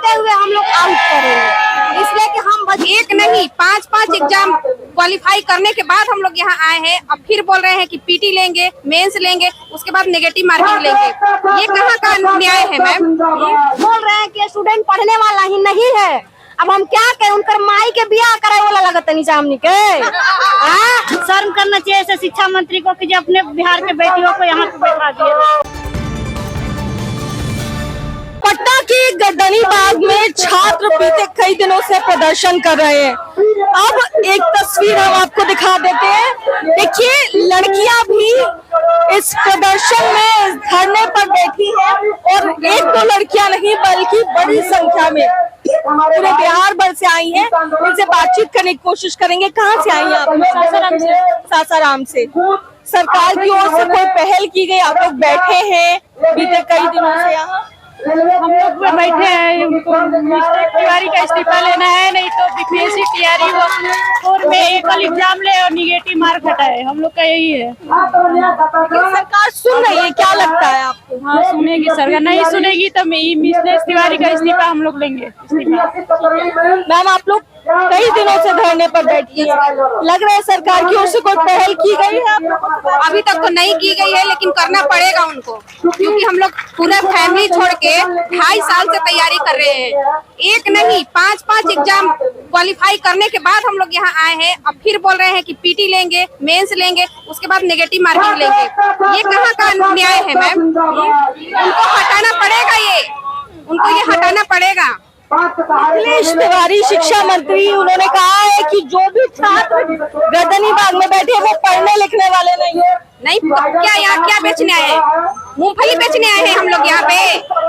घसीटते हुए हम लोग आउट करेंगे, इसलिए कि हम एक नहीं 5 एग्जाम क्वालिफाई करने के बाद हम लोग यहाँ आए हैं। अब फिर बोल रहे हैं कि पीटी लेंगे, मेंस लेंगे, उसके बाद नेगेटिव मार्किंग लेंगे। ये कहाँ का न्याय है मैम? बोल रहे हैं कि स्टूडेंट पढ़ने वाला ही नहीं है। अब हम क्या करें, उनकर माई के बियाह कराए वाला लगता नहीं सामने के। शर्म करना चाहिए ऐसे शिक्षा मंत्री को कि जो अपने बिहार के बेटियों को यहाँ पे बैठा दिए। पटना के गर्दनी बाग में छात्र बीते कई दिनों से प्रदर्शन कर रहे हैं। अब एक तस्वीर हम आपको दिखा देते हैं। देखिए, लड़कियां भी इस प्रदर्शन में धरने पर बैठी हैं और एक दो लड़कियां नहीं बल्कि बड़ी संख्या में पूरे बिहार भर से आई हैं। इनसे बातचीत करने की कोशिश करेंगे। कहाँ से आई हैं आप? सासाराम से। सासाराम से। सरकार की ओर से कोई पहल की गई? आप लोग बैठे हैं बीते कई दिनों से यहाँ? हम लोग बैठे हैं, उनको तिवारी का इस्तीफा लेना है, नहीं तो बीपीएससी तैयारी हो और में एकल एग्जाम ले और निगेटिव मार्क हटाए। हम लोग का यही है। सरकार सुन रही है? क्या लगता है आपको? हाँ, सुनेगी सरकार। नहीं सुनेगी तो मिसेस तिवारी का इस्तीफा हम लोग लेंगे। मैम, आप लोग कई दिनों से धरने पर बैठी है, लग रहा है सरकार की ओर से कोई पहल की गई है? अभी तक तो नहीं की गई है, लेकिन करना पड़ेगा उनको, क्योंकि हम लोग पूरा फैमिली छोड़ के 2.5 साल से तैयारी कर रहे हैं। एक नहीं 5 एग्जाम क्वालिफाई करने के बाद हम लोग यहाँ आए हैं। अब फिर बोल रहे हैं कि पीटी लेंगे, मेंस लेंगे, उसके बाद नेगेटिव मार्किंग लेंगे। ये कहाँ का न्याय है मैम? उनको हटाना पड़ेगा, उनको ये हटाना पड़ेगा। अखिलेश तिवारी शिक्षा मंत्री, उन्होंने कहा है कि जो भी छात्र गर्दनी बाग में बैठे वो पढ़ने लिखने वाले नहीं है। नहीं, क्या यहाँ क्या बेचने आए हैं? मूंगफली बेचने आए हैं हम लोग यहाँ पे।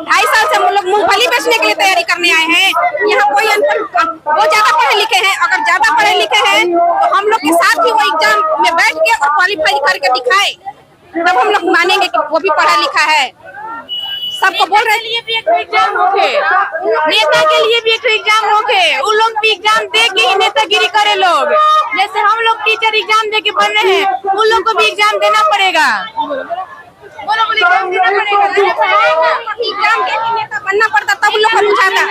2.5 साल से हम लोग मूंगफली बेचने के लिए तैयारी करने आए हैं। यहाँ कोई वो ज्यादा पढ़े लिखे हैं, अगर ज्यादा पढ़े लिखे हैं तो हम लोग के साथ ही वो एग्जाम में बैठ के और क्वालिफाई करके दिखाए, तब हम लोग मानेंगे कि वो भी पढ़ा लिखा है। सबको बोल रहे लिए भी एक एग्जाम होके, नेता के लिए भी एक एग्जाम होके, उन लोग भी एग्जाम दे के ही नेतागिरी करे लोग। जैसे हम लोग टीचर एग्जाम दे के बन रहे हैं, उन लोग को भी एग्जाम देना पड़ेगा। एग्जाम देना पड़ेगा, एग्जाम दे के नेता बनना पड़ता, तब उन लोग को बुझाता।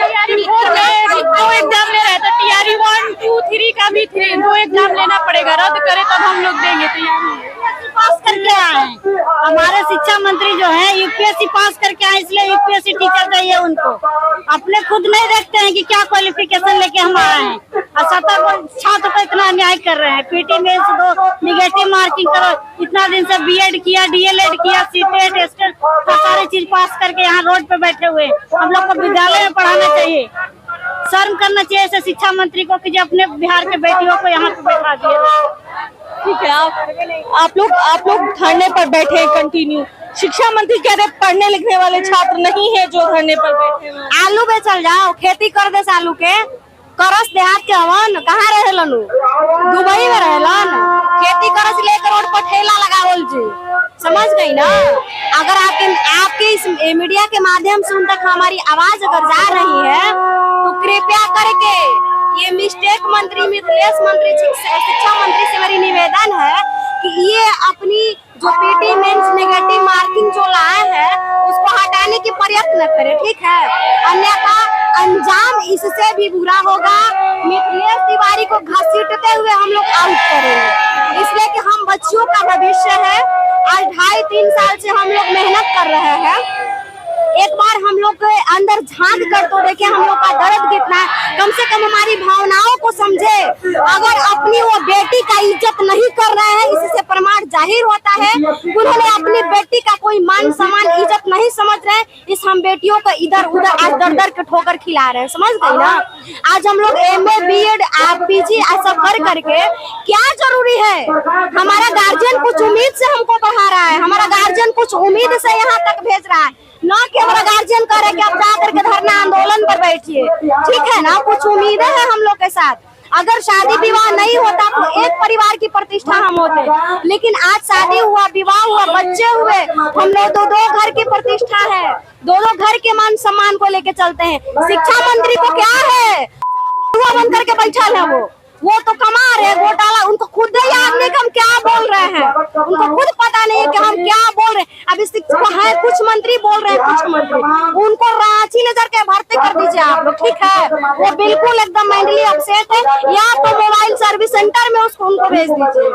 2 एग्जाम ले रहे थे, तैयारी 1, 2, 3 का भी 2 एग्जाम लेना पड़ेगा। रद्द करे तब हम लोग देंगे तैयारी। पास करके आए हमारे शिक्षा मंत्री जो है यूपीएससी पास करके आए, इसलिए यूपीएससी टीचर चाहिए उनको। अपने खुद नहीं देखते हैं कि क्या क्वालिफिकेशन लेके हम आए हैं, और 70 छात्र को इतना अन्याय कर रहे हैं। पीटी में दो निगेटिव मार्किंग करो, इतना दिन से बीएड किया, डीएलएड किया, सीटेट एस्टेट सारी चीज पास करके यहाँ रोड पे बैठे हुए। हम लोग को विद्यालय में पढ़ाना चाहिए। शर्म करना चाहिए ऐसे शिक्षा मंत्री को कि जो अपने बिहार के बेटियों को यहाँ पे बैठा दिए। ठीक है, आप लोग धरने पर बैठे हैं कंटिन्यू। शिक्षा मंत्री कह रहे पढ़ने लिखने वाले छात्र नहीं है जो धरने पर बैठे हैं। आलू बेचल जाओ, खेती कर दे आलू के, करस देहात के हवन। कहाँ रहेलन? दुबई में रहेलन। खेती करस लेकर रोड पर ठेला लगावल जी, समझ गई ना? अगर आपके इस मीडिया के माध्यम से उन तक हमारी आवाज अगर जा रही है तो कृपया करके ये मिस्टेक मंत्री, मिथिलेश मंत्री, शिक्षा मंत्री से मेरी निवेदन है कि ये अपनी जो पीटी मेंस नेगेटिव मार्किंग जो लाए हैं उसको हटाने की प्रयत्न करे, ठीक है? अन्यथा अंजाम इससे भी बुरा होगा। मिथिलेश तिवारी को घसीटते हुए हम लोग आउट करेंगे, इसलिए कि हम बच्चियों का भविष्य है। आज 2.5-3 साल से हम लोग मेहनत कर रहे हैं। एक बार हम लोग के अंदर झांक कर तो देखे हम लोग का दर्द कितना है, कम से कम हमारी भावनाओं को समझे। अगर अपनी वो बेटी का इज्जत नहीं कर रहे हैं, इससे प्रमाण जाहिर होता है उन्होंने अपनी बेटी का कोई मान सम्मान इज्जत नहीं समझ रहे। इस हम बेटियों को इधर उधर आज दर दर के ठोकर खिला रहे हैं, समझ गई ना? आज हम लोग MA BEd PG सब कर करके क्या जरूरी है? हमारा गार्जियन कुछ उम्मीद से हमको पढ़ा रहा है, हमारा गार्जियन कुछ उम्मीद से यहाँ तक भेज रहा है, ना कि हमारा गार्जियन कह रहे कि आप जा करके धरना आंदोलन पर बैठिए, ठीक है ना? कुछ उम्मीदें हैं हम लोग के साथ। अगर शादी विवाह नहीं होता तो एक परिवार की प्रतिष्ठा हम होते, लेकिन आज शादी हुआ, विवाह हुआ, बच्चे हुए, हम लोग दो घर की प्रतिष्ठा है, दोनों घर के मान सम्मान को लेके चलते हैं। शिक्षा मंत्री को क्या है, बन करके बैठा है वो तो कमा रहे घोटाला, उनको खुद ही याद नहीं कि हम क्या बोल रहे हैं, उनको खुद पता नहीं है कि हम क्या बोल रहे हैं। अभी है कुछ मंत्री बोल रहे हैं, कुछ मंत्री उनको रांची ले जाकर भर्ती कर दीजिए आप लोग, ठीक है। वो बिल्कुल एकदम मेंटली अपसेट है, या तो मोबाइल सर्विस सेंटर में उनको भेज दीजिए,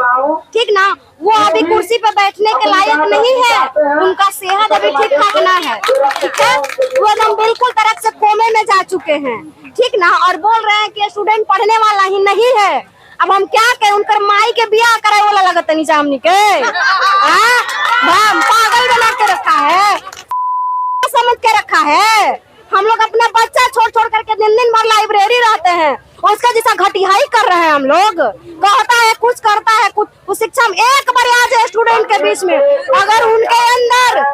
ठीक ना। वो अभी कुर्सी पे बैठने के लायक नहीं है, उनका सेहत अभी ठीक ठाक ना है, ठीक है। वो एकदम बिल्कुल तरह से कोमे में जा चुके हैं, ठीक ना। और बोल रहे हैं कि स्टूडेंट पढ़ने वाला ही नहीं है। अब हम क्या करें, उनकर माई के बियाह कराए वाला लगत नहीं जामनी के, पागल बना के रखा है, समझ के रखा है। हम लोग अपना बच्चा छोड़ छोड़ करके दिन दिन भर लाइब्रेरी रहते हैं, और उसका जैसा घटियाई कर रहे हैं हम लोग। कहता है कुछ, करता है कुछ। उस शिक्षा में एक बार आ जाए स्टूडेंट के बीच में, अगर उनके अंदर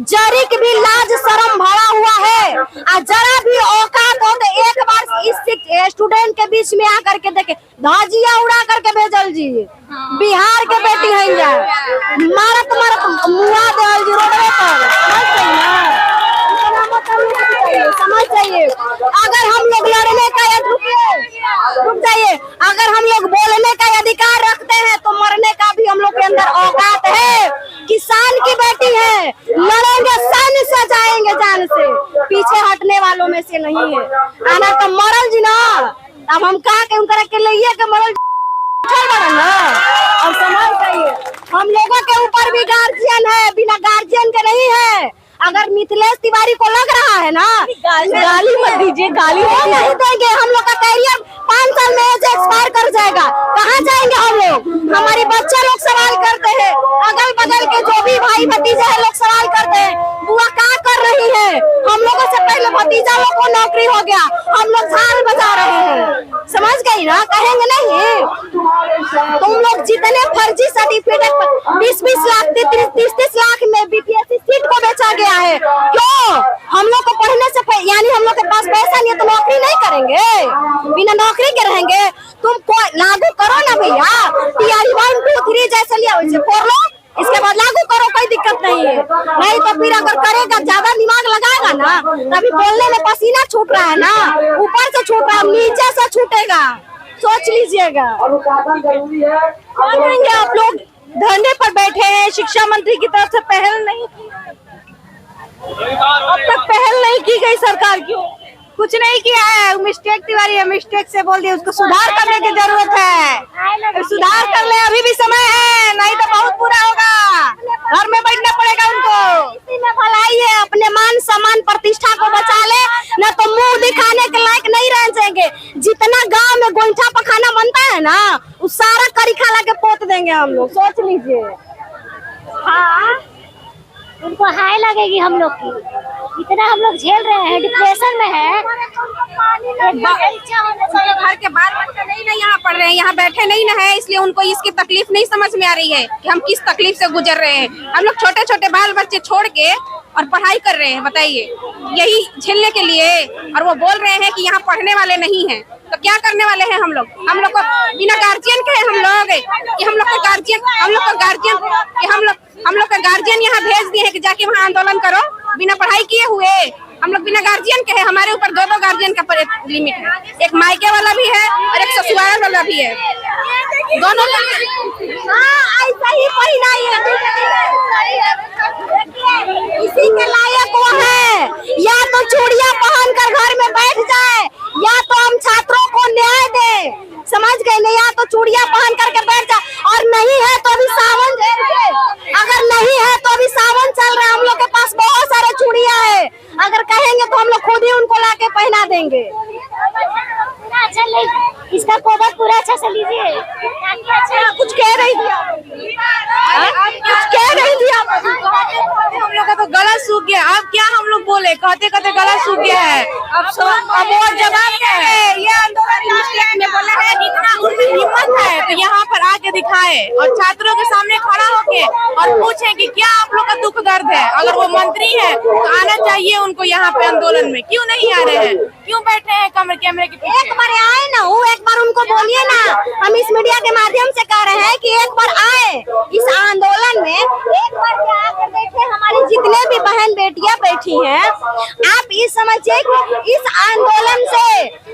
जरी की भी लाज शर्म भरा हुआ है, और जरा भी औकात हो, तो एक बार इस स्टूडेंट के बीच में आकर के देखे, धाजिया उड़ा करके भेजल जी। बिहार के बेटी है, मारत मारत मुआ देवल जी रोडवे पर, समझ जाइए। अगर हम लोग लड़ने का रुक जाइए, अगर हम लोग बोलने का अधिकार रखते हैं तो मरने का भी हम लोग के अंदर औकात है। किसान की बेटी है, लड़ेंगे सन से, जाएंगे जान से, पीछे हटने वालों में से नहीं है। आना तो मरल जी ना, अब हम कहा के उनका के लिए के मरल ना। और समझ जाइए, हम लोगों के ऊपर भी गार्जियन है, बिना गार्जियन के नहीं है। अगर मिथिलेश तिवारी को लग रहा है ना, गाली मत दीजिए, गाली नहीं देंगे। हम लोग का कैरियर 5 साल में एक्सपायर कर जाएगा, कहाँ जाएंगे हम लोग। हमारे बच्चे लोग सवाल करते हैं, अगल बगल के जो भी भाई भतीजे हैं लोग सवाल करते हैं, बुआ क्या कर रही है। हम लोगों से पहले भतीजा लोग को नौकरी हो गया, हम लोग झाल बजा रहे हैं, समझ गई ना। कहेंगे नहीं, तुम लोग जितने फर्जी सर्टिफिकेट 20-20 लाख 30-30 लाख में बीपीएससी सीट को बेचा गया है, क्यों। हम लोग को पढ़ने से यानी हम लोग के पास पैसा नहीं है तो नौकरी नहीं करेंगे, बिना नौकरी के रहेंगे। तुम लागू करो ना भैया, टीआरई 1 2 3 जैसे लिया वैसे कर लो, इसके बाद लागू करो, कोई दिक्कत नहीं है। नहीं तो फिर अगर करेगा, ज्यादा दिमाग लगाएगा ना, तभी बोलने में पसीना छूट रहा है ना, ऊपर से छूट रहा है, नीचे से छूटेगा, सोच लीजिएगा। क्या करेंगे आप लोग धरने पर बैठे हैं, शिक्षा मंत्री की तरफ से पहल नहीं की, अब तक पहल नहीं की गई सरकार, क्यों कुछ नहीं किया है। मिस्टेक तिवारी है, मिस्टेक से बोल दिया, उसको सुधार करने की जरूरत है। सुधार कर ले, अभी भी समय है, नहीं तो बहुत बुरा होगा, घर में बैठना पड़ेगा उनको। इसी में भलाई है, अपने मान सम्मान प्रतिष्ठा को बचा ले, न तो मुंह दिखाने के लायक नहीं रह जाएंगे। जितना गांव में गोईठा पखाना बनता है ना, उस सारा करी खाला के पोत देंगे हम लोग, सोच लीजिए। हाँ, उनको हाय लगेगी हम लोग की, इतना हम लोग झेल रहे हैं, डिप्रेशन में है। घर के बाल बच्चे नहीं ना यहाँ पढ़ रहे हैं, यहाँ बैठे नहीं ना है, इसलिए उनको इसकी तकलीफ नहीं समझ में आ रही है कि हम किस तकलीफ से गुजर रहे हैं। हम लोग छोटे छोटे बाल बच्चे छोड़ के और पढ़ाई कर रहे हैं, बताइए, यही झेलने के लिए। और वो बोल रहे हैं कि यहाँ पढ़ने वाले नहीं हैं, तो क्या करने वाले हैं हम लोग। हम लोग को बिना गार्जियन के हम लोग कि हम लोग का गार्जियन यहाँ भेज दिए हैं कि जाके वहाँ आंदोलन करो, बिना पढ़ाई किए हुए। हम लोग बिना गार्जियन के हैं, हमारे ऊपर 2 गार्जियन का लिमिट है, एक मायके वाला भी है और एक ससुराल वाला भी है, दोनों का। ऐसा ही परिणाम इसी के लायक वो है, या तो चूड़ियां पहन कर घर में बैठ जाए, या तो हम छात्रों को न्याय दे, समझ गए ना। या तो चूड़ियां पहन करके बैठ जाए, और नहीं है तो अभी सावन, अगर नहीं है तो अभी सावन चल रहा है, हम लोग के पास बहुत सारे चूड़ियां है, अगर कहेंगे तो हम लोग खुद ही उनको लाके पहना देंगे। अच्छा, इसका कोबत पूरा अच्छा से लीजिए। कुछ कह रही थी, कुछ कह रही थी आप। हम लोग का तो गला सूख गया, अब क्या हम लोग बोले, कहते कहते गला सूख गया है। अब और जवाब क्या है, ये आंदोलन में बोला है, जितना उनकी हिम्मत है तो यहाँ पर आके दिखाए और छात्रों के सामने खड़ा होके और पूछे कि क्या आप लोग का दुख दर्द है। अगर वो मंत्री है तो आना चाहिए उनको यहाँ पे आंदोलन में, क्यों नहीं आ रहे हैं, क्यों बैठे हैं कैमरे के पीछे। एक बार आए ना, वो एक बार उनको बोलिए ना, हम इस मीडिया के माध्यम से कह रहे हैं कि एक बार आए, इस आंदोलन में एक बार क्या आकर देखे, हमारी जितने भी बहन बेटियां बैठी हैं, आप ये समझिए कि इस आंदोलन से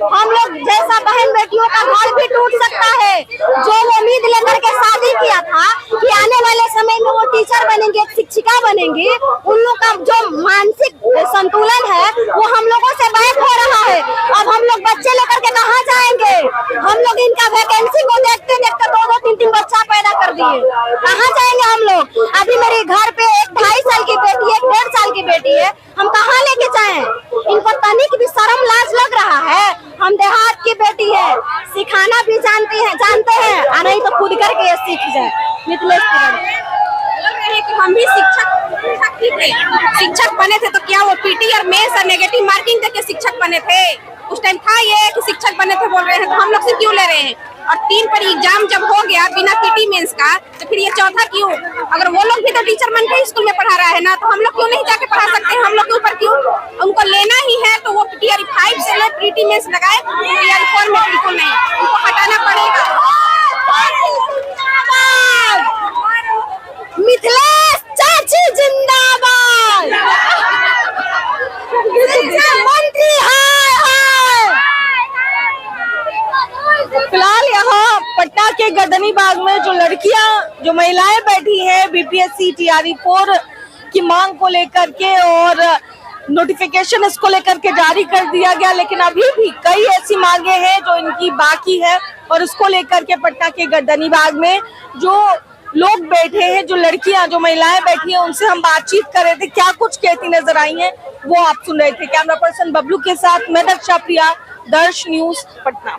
हम लोग जैसा बहन बेटियों का घर भी टूट सकता है। जो उम्मीद लेकर के शादी किया था कि आने वाले समय में वो टीचर बनेंगे, एक शिक्षिका बनेंगी, उन लोग का जो मानसिक संतुलन है वो हम लोगों से बैक हो रहा है। अब हम लोग बच्चे लेकर के कहाँ जाएंगे? हम लोग इनका वैकेंसी को देखते देखते 2-2, 3-3 बच्चा पैदा कर दिए, कहाँ जाएंगे हम लोग? अभी मेरे घर पे एक 2.5 साल की बेटी है, 1.5 साल की बेटी है, हम कहाँ लेके जाएं? इनको तनिक भी शर्म लाज लग रहा है? हम देहात की बेटी है, सिखाना भी जानते हैं, नहीं तो खुद करके सीख जाए। मिथिलेश कि हम भी शिक्षक बने थे तो क्या वो पीटी और मेंस और नेगेटिव मार्किंग करके शिक्षक बने थे? उस टाइम था ये कि शिक्षक बने थे बोल रहे हैं, तो हम लोग से क्यों ले रहे हैं? और 3 पर एग्जाम जब हो गया बिना पीटी मेंस का, तो फिर ये चौथा क्यों? अगर वो लोग भी तो टीचर बन के स्कूल में पढ़ा रहा है ना, तो हम लोग क्यों नहीं जाके पढ़ा सकते हैं? हम लोग के ऊपर क्यों? उनको लेना ही है तो वो टीआर 5 से ले पीटी मेंस लगाए, टीआर 4 में बिल्कुल नहीं, उनको हटाना पड़ेगा। मिथिलेश चाची जिंदाबाद, मंत्री फिलहाल यहाँ पटना के गर्दनी बाग में जो महिलाएं बैठी हैं बीपीएससी टीआरई 4 की मांग को लेकर के, और नोटिफिकेशन इसको लेकर के जारी कर दिया गया, लेकिन अभी भी कई ऐसी मांगे हैं जो इनकी बाकी है। और इसको लेकर के पटना के गर्दनी बाग में जो लोग बैठे हैं, जो लड़कियां, जो महिलाएं बैठी हैं, उनसे हम बातचीत कर रहे थे, क्या कुछ कहती नजर आई हैं वो आप सुन रहे थे। कैमरा पर्सन बबलू के साथ मैं दर्शा प्रिया, दर्श न्यूज पटना।